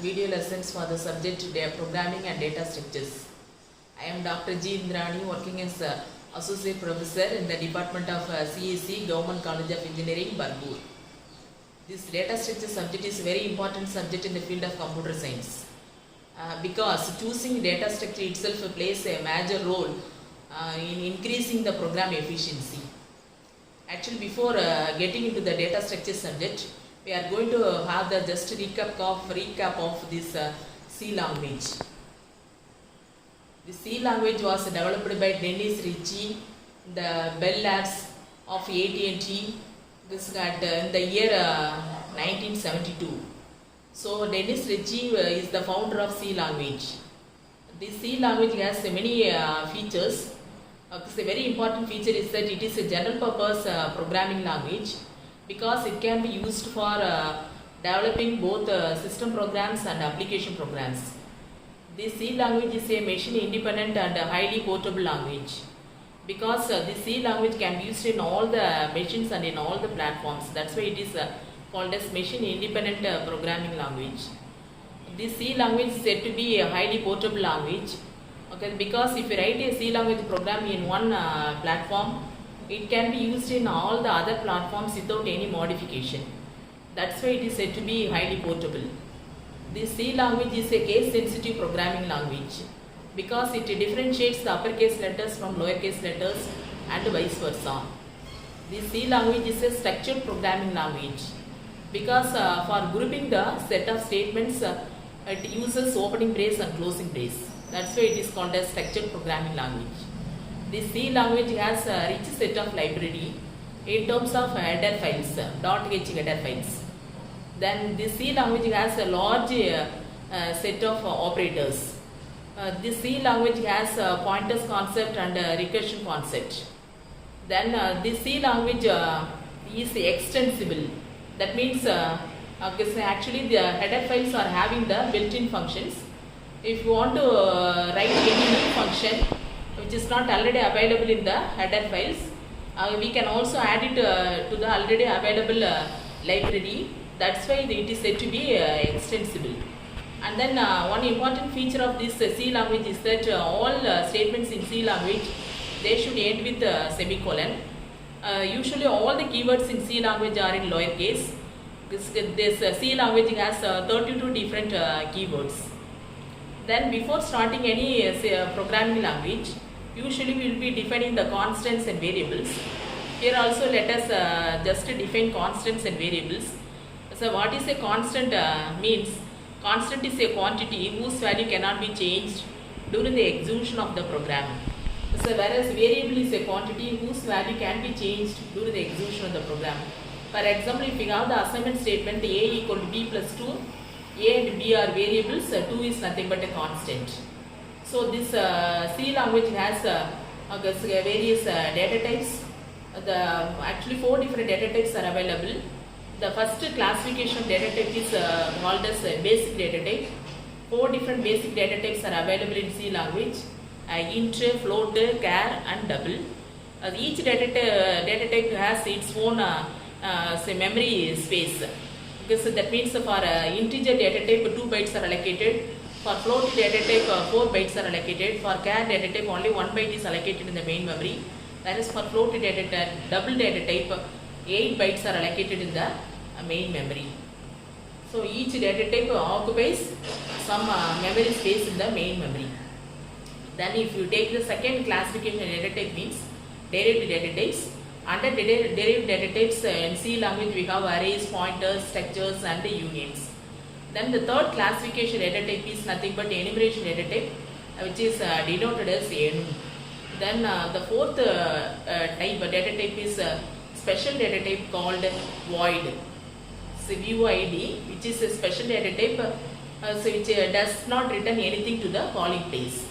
video lessons for the subject programming and data structures. I am Dr. G. Indrani, working as Associate Professor in the Department of CSE, Government College of Engineering, Barbour. This data structure subject is a very important subject in the field of computer science because choosing data structure itself plays a major role in increasing the program efficiency. Actually, before getting into the data structure subject, we are going to have the just recap of this C language. The C language was developed by Dennis Ritchie, the Bell Labs of AT&T. This got in the year 1972. So Dennis Ritchie is the founder of C language. The C language has many features. A very important feature is that it is a general purpose programming language because it can be used for developing both system programs and application programs. The C language is a machine independent and highly portable language because the C language can be used in all the machines and in all the platforms. That's why it is called as machine independent programming language. The C language is said to be a highly portable language. Okay, because if you write a C language program in one platform, it can be used in all the other platforms without any modification. That's why it is said to be highly portable. The C language is a case-sensitive programming language because it differentiates the uppercase letters from lowercase letters and vice versa. The C language is a structured programming language because for grouping the set of statements, it uses opening brace and closing brace. That's why it is called as structured programming language. The C language has a rich set of library in terms of header files, .h header files. Then the C language has a large set of operators. The C language has pointers concept and recursion concept. Then the C language is extensible. That means actually the header files are having the built-in functions. If you want to write any new function which is not already available in the header files, we can also add it to the already available library. That's why it is said to be extensible. And then one important feature of this C language is that all statements in C language, they should end with semicolon. Usually all the keywords in C language are in lowercase. This C language has 32 different keywords. Then before starting any programming language, usually we will be defining the constants and variables. Here also let us just define constants and variables. So what is a constant means? Constant is a quantity whose value cannot be changed during the execution of the program. So whereas variable is a quantity whose value can be changed during the execution of the program. For example, if we have the assignment statement A equal to B plus 2, A and B are variables, 2 is nothing but a constant. So this C language has various data types. Actually 4 different data types are available. The first classification of data type is called as basic data type. 4 different basic data types are available in C language: int, float, char and double. Each data type has its own memory space. So that means for integer data type 2 bytes are allocated. For float data type 4 bytes are allocated. For char data type only 1 byte is allocated in the main memory. Whereas for float data type, double data type 8 bytes are allocated in the main memory. So each data type occupies some memory space in the main memory. Then if you take the second classification data type means derived data types. Under derived data types in C language we have arrays, pointers, structures and the unions. Then the third classification data type is nothing but enumeration data type which is denoted as enu. Then the fourth type data type is special data type called void. So void, which is a special data type which does not return anything to the calling place.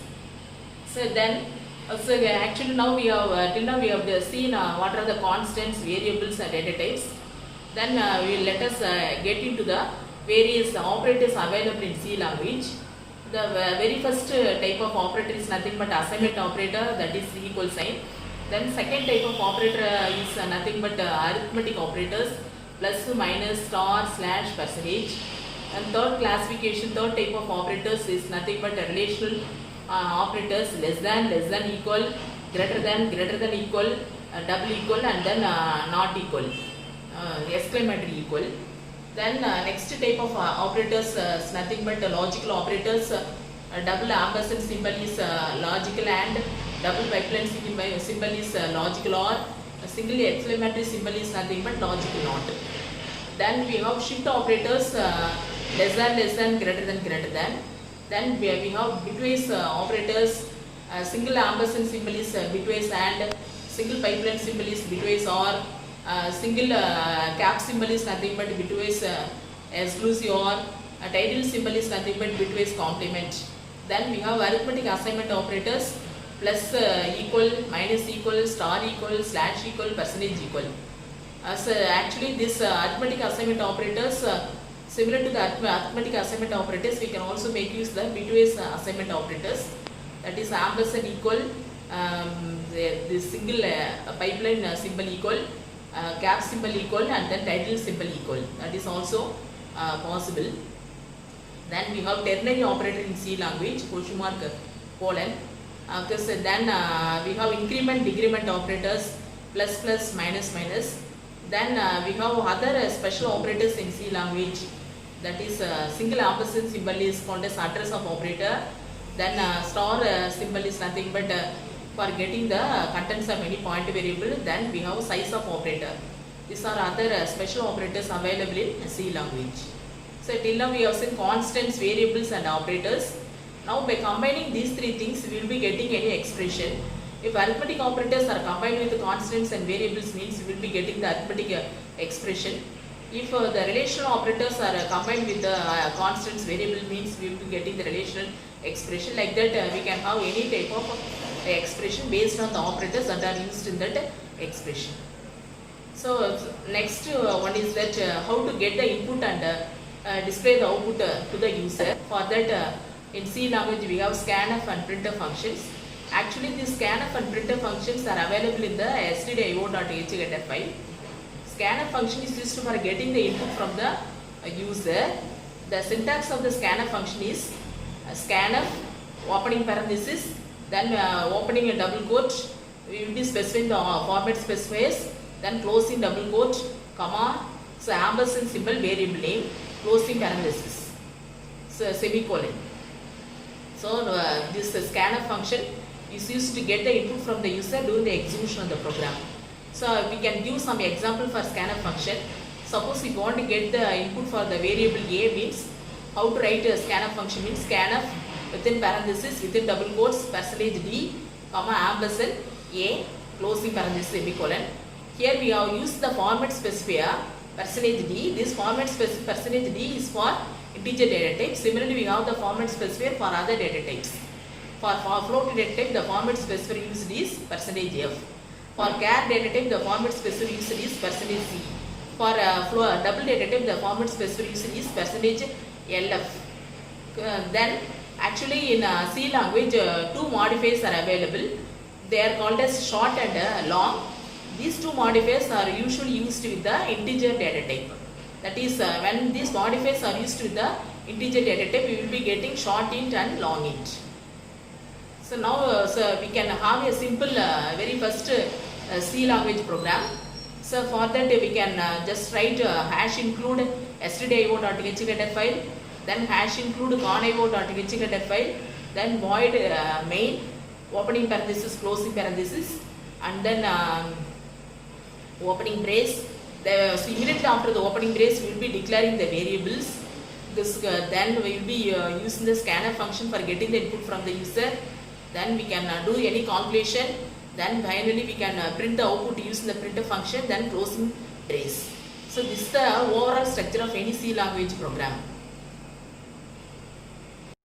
So then actually now we have till now we have seen what are the constants, variables and data types. Then we will let us get into the various operators available in C language. The very first type of operator is nothing but assignment operator, that is equal sign. Then second type of operator is nothing but arithmetic operators, plus, minus, star, slash, percentage. And third classification, third type of operators is nothing but relational operators: less than equal, greater than equal, double equal, and then not equal, exclamatory equal. Then next type of operators is nothing but logical operators. Double ampersand symbol is logical, and double pipeline symbol is logical, or a single exclamatory symbol is nothing but logical not. Then we have shift operators, less than, greater than. Then we have bitwise operators. Single ampersand symbol is bitwise, and single pipeline symbol is bitwise, or single cap symbol is nothing but bitwise exclusive, or a title symbol is nothing but bitwise complement. Then we have arithmetic assignment operators: plus, equal, minus equal, star equal, slash equal, percentage equal. So actually this arithmetic assignment operators, similar to the arithmetic assignment operators, we can also make use the bitwise assignment operators. That is ampersand equal, the single pipeline symbol equal, cap symbol equal, and then title symbol equal. That is also possible. Then we have ternary operator in C language, question mark colon. Then we have increment decrement operators, plus, minus. Then we have other special operators in C language. That is single ampersand symbol is called as address of operator. Then star symbol is nothing but for getting the contents of any point variable. Then we have size of operator. These are other special operators available in C language. So till now we have seen constants, variables, and operators. Now by combining these three things, we will be getting any expression. If arithmetic operators are combined with constants and variables, means we will be getting the arithmetic expression. If the relational operators are combined with the constants, variable, means we will be getting the relational expression. Like that we can have any type of expression based on the operators that are used in that expression. So next one is that how to get the input and display the output to the user. For that in C language we have scanf and printf functions. Actually these scanf and printf functions are available in the stdio.h file. Scanf function is used for getting the input from the user. The syntax of the scanf function is scanf, opening parenthesis, then opening a double quote, we will be specifying the format specifiers, then closing double quote, comma, so ampersand symbol, variable name, closing parenthesis, so semicolon. So this scanf function is used to get the input from the user during the execution of the program. So we can give some example for scanf function. Suppose we want to get the input for the variable a, means how to write a scanf function means scanf within parenthesis, within double quotes, %d, comma, ampersand a, closing parenthesis, semicolon. Here we have used the format specifier %d. This format %d is for integer data type. Similarly, we have the format specifier for other data types. For float data type, the format specifier used is %f. For char data type, the format specifier used is %c. For double data type, the format specifier used is %lf. Then actually in C language, two modifiers are available. They are called as short and long. These two modifiers are usually used with the integer data type. That is, when these modifiers are used with the integer data type, we will be getting short int and long int. So now so we can have a simple very first C language program. So for that we can just write hash include stdio.h file, then hash include conio.h file, then void main, opening parenthesis, closing parenthesis, and then opening brace. So immediately after the opening brace we will be declaring the variables. This then we will be using the scanf function for getting the input from the user. Then we can do any calculation. Then finally we can print the output using the printf function, then closing brace. So this is the overall structure of any C language program.